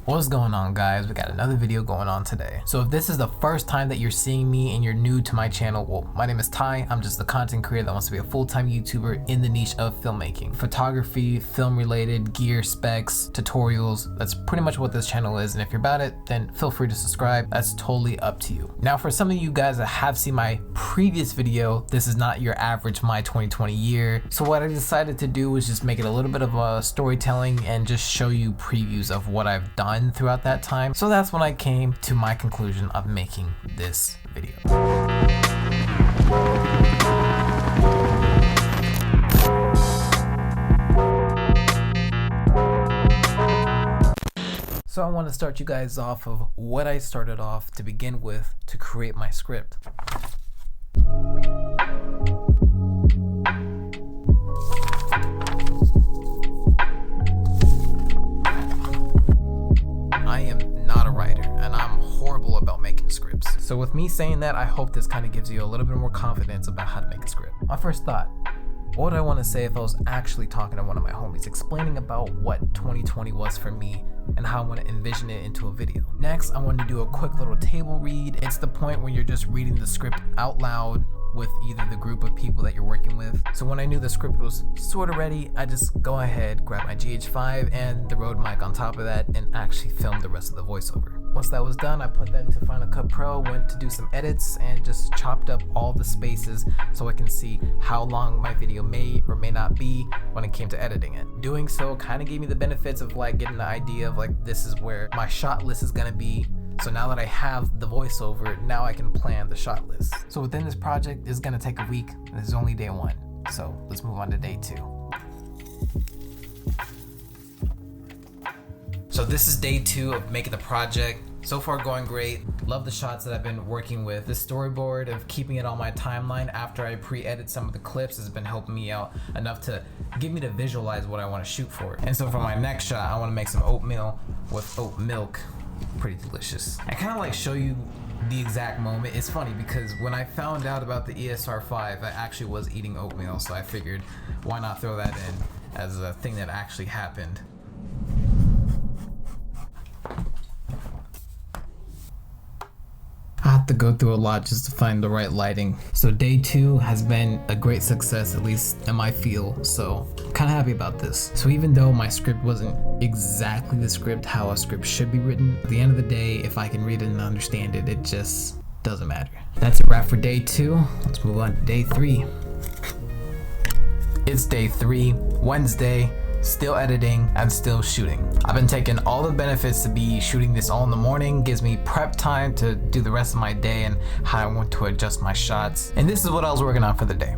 What's going on, guys? We got another video going on today. So if this is the first time that you're seeing me and you're new to my channel, well, my name is Ty. I'm just a content creator that wants to be a full-time YouTuber in the niche of filmmaking, photography, film related, gear, specs, tutorials. That's pretty much what this channel is, and if you're about it, then feel free to subscribe. That's totally up to you. Now, for some of you guys that have seen my previous video, this is not your average my 2020 year. So what I decided to do was just make it a little bit of a storytelling and just show you previews of what I've done throughout that time. So that's when I came to my conclusion of making this video. So I want to start you guys off of what I started off to begin with to create my script. I am not a writer and I'm horrible about making scripts. So with me saying that, I hope this kind of gives you a little bit more confidence about how to make a script. My first thought, what would I want to say if I was actually talking to one of my homies, explaining about what 2020 was for me and how I want to envision it into a video. Next, I want to do a quick little table read. It's the point when you're just reading the script out loud with either the group of people that you're working with. So when I knew the script was sort of ready, I just go ahead, grab my GH5 and the Rode mic on top of that and actually film the rest of the voiceover. Once that was done, I put that into Final Cut Pro, went to do some edits and just chopped up all the spaces so I can see how long my video may or may not be when it came to editing it. Doing so kind of gave me the benefits of like getting the idea of like, this is where my shot list is gonna be. So now that I have the voiceover, now I can plan the shot list. So within this project, it's gonna take a week. This is only day one. So let's move on to day two. So this is day two of making the project. So far going great. Love the shots that I've been working with. The storyboard of keeping it on my timeline after I pre-edit some of the clips has been helping me out enough to get me to visualize what I want to shoot for. And so for my next shot, I want to make some oatmeal with oat milk. Pretty delicious. I kind of like show you the exact moment. It's funny because when I found out about the ESR5, I actually was eating oatmeal, so I figured why not throw that in as a thing that actually happened. I have to go through a lot just to find the right lighting. So day two has been a great success, at least in my feel, so I'm kind of happy about this. So even though my script wasn't exactly the script how a script should be written, at the end of the day, if I can read it and understand it, it just doesn't matter. That's a wrap for day two. Let's move on to day three. It's day three, Wednesday. Still editing and still shooting. I've been taking all the benefits to be shooting this all in the morning, gives me prep time to do the rest of my day and how I want to adjust my shots. And this is what I was working on for the day.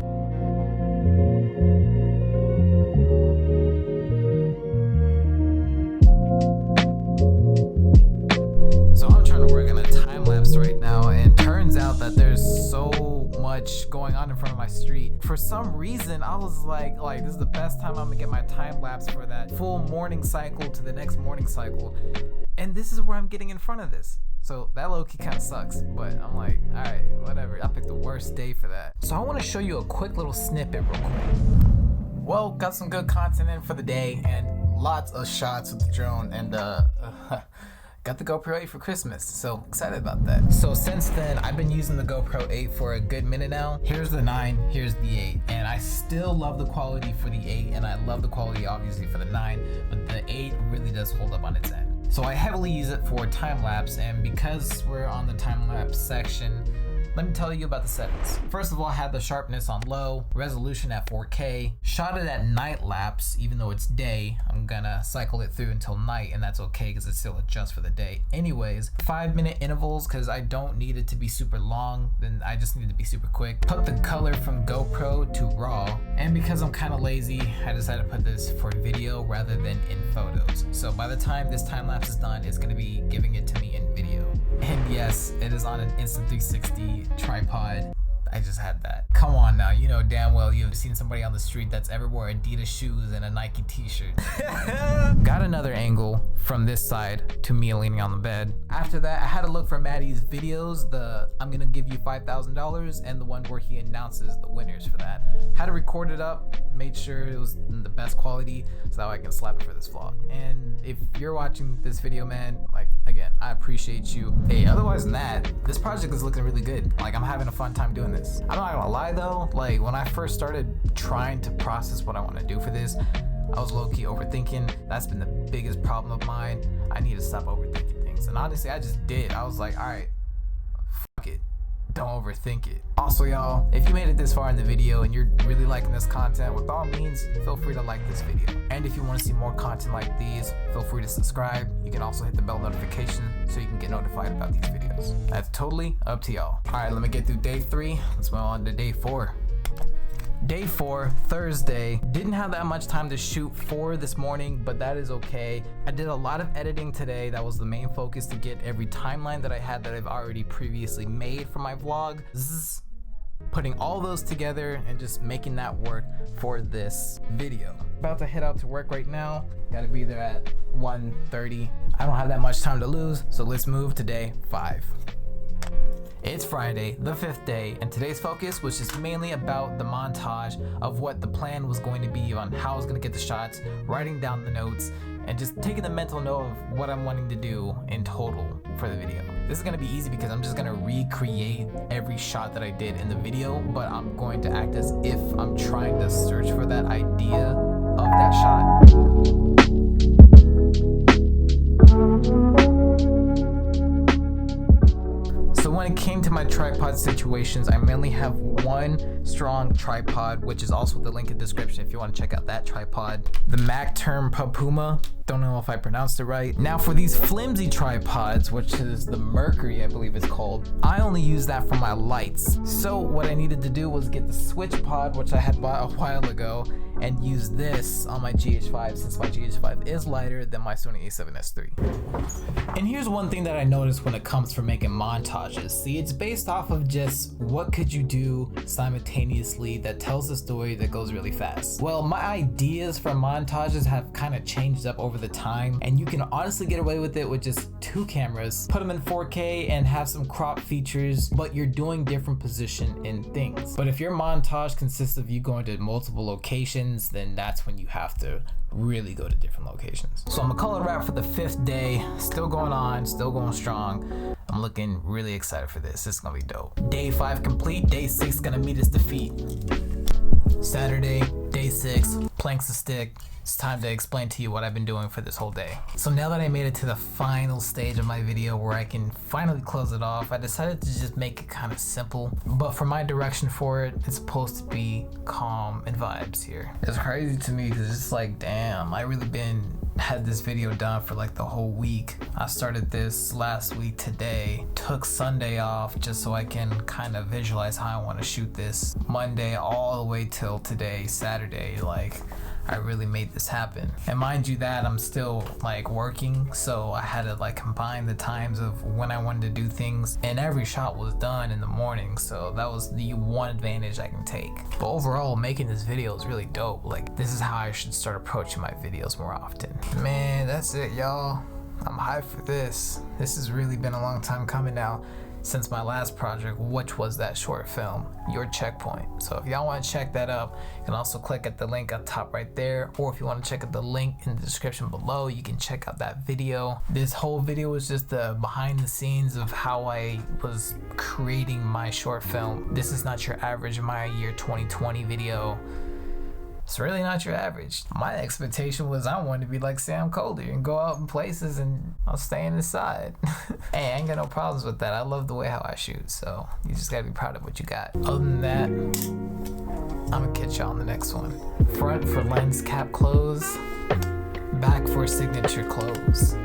So I'm trying to work on a time lapse right now, and turns out that there's so much going on in front of my street. For some reason, I was like this is the best time I'm gonna get my time lapse for that full morning cycle to the next morning cycle, and this is where I'm getting in front of this. So that low-key kind of sucks, but I'm like, all right, whatever. I picked the worst day for that. So I want to show you a quick little snippet real quick. Well, got some good content in for the day and lots of shots with the drone, and got the GoPro 8 for Christmas, so excited about that. So since then, I've been using the GoPro 8 for a good minute now. Here's the 9, here's the 8, and I still love the quality for the 8, and I love the quality obviously for the 9, but the 8 really does hold up on its end. So I heavily use it for time lapse, and because we're on the time lapse section, let me tell you about the settings. First of all, I had the sharpness on low, resolution at 4K, shot it at night lapse, even though it's day. I'm gonna cycle it through until night, and that's okay because it still adjusts for the day. Anyways, 5-minute intervals because I don't need it to be super long, then I just need it to be super quick. Put the color from GoPro to RAW, and because I'm kind of lazy, I decided to put this for video rather than in photos. So by the time this time lapse is done, it's gonna be giving it to me in video. And yes, it is on an Insta360 tripod. I just had that. Come on now, you know damn well you've seen somebody on the street that's ever wore Adidas shoes and a Nike t-shirt. Got another angle from this side to me leaning on the bed. After that, I had to look for Matti's videos, the I'm gonna give you $5,000 and the one where he announces the winners for that. Had to record it up, made sure it was in the best quality so that way I can slap it for this vlog. And if you're watching this video, man, like, again, I appreciate you. Hey, otherwise than that, this project is looking really good. Like, I'm having a fun time doing this. I'm not gonna lie though, like when I first started trying to process what I want to do for this, I was low-key overthinking. That's been the biggest problem of mine. I need to stop overthinking things. And honestly, I just did. I was like, all right, fuck it. Don't overthink it. Also, y'all, if you made it this far in the video and you're really liking this content, with all means, feel free to like this video. And if you want to see more content like these, feel free to subscribe. You can also hit the bell notification so you can get notified about these videos. That's totally up to y'all. All right, let me get through day 3. Let's move on to day 4. Day 4, Thursday. Didn't have that much time to shoot for this morning, but that is okay. I did a lot of editing today. That was the main focus, to get every timeline that I had that I've already previously made for my vlog. Putting all those together and just making that work for this video. About to head out to work right now. Gotta be there at 1:30. I don't have that much time to lose, so let's move to day 5. It's Friday, the 5th day, and today's focus was just mainly about the montage of what the plan was going to be on how I was going to get the shots, writing down the notes, and just taking the mental note of what I'm wanting to do in total for the video. This is going to be easy because I'm just going to recreate every shot that I did in the video, but I'm going to act as if I'm trying to search for that idea of that shot. When it came to my tripod situations, I mainly have one strong tripod, which is also the link in the description if you want to check out that tripod. The Mac term Papuma, don't know if I pronounced it right. Now for these flimsy tripods, which is the Mercury I believe it's called, I only use that for my lights. So what I needed to do was get the switch pod, which I had bought a while ago, and use this on my GH5 since my GH5 is lighter than my Sony A7SIII. And here's one thing that I noticed when it comes for making montages. See, it's based off of just what could you do simultaneously that tells a story that goes really fast. Well, my ideas for montages have kind of changed up over the time, and you can honestly get away with it with just 2 cameras, put them in 4K and have some crop features, but you're doing different position in things. But if your montage consists of you going to multiple locations, then that's when you have to really go to different locations. So I'm gonna call it a wrap for the 5th day. Still going on, still going strong. I'm looking really excited for this. This is gonna be dope. Day 5 complete, day 6 gonna meet its defeat. Saturday, day 6, planks a stick. It's time to explain to you what I've been doing for this whole day. So now that I made it to the final stage of my video where I can finally close it off, I decided to just make it kind of simple. But for my direction for it, it's supposed to be calm and vibes here. It's crazy to me because it's like, damn, I really had this video done for like the whole week. I started this last week today, took Sunday off just so I can kind of visualize how I want to shoot this. Monday all the way till today, Saturday, like I really made this happen. And mind you that I'm still like working, so I had to like combine the times of when I wanted to do things, and every shot was done in the morning, so that was the one advantage I can take. But overall, making this video is really dope. Like, this is how I should start approaching my videos more often. Man, that's it, y'all. I'm hyped for this. This has really been a long time coming now, since my last project, which was that short film, Your Checkpoint. So if y'all want to check that up, you can also click at the link up top right there, or if you want to check out the link in the description below, you can check out that video. This whole video was just the behind the scenes of how I was creating my short film. This is not your average my year 2020 video. It's really not your average. My expectation was I wanted to be like Sam Colder and go out in places, and I'll stay inside. Hey, I ain't got no problems with that. I love the way how I shoot, so you just gotta be proud of what you got. Other than that, I'm gonna catch y'all on the next one. Front for lens cap close, back for signature close.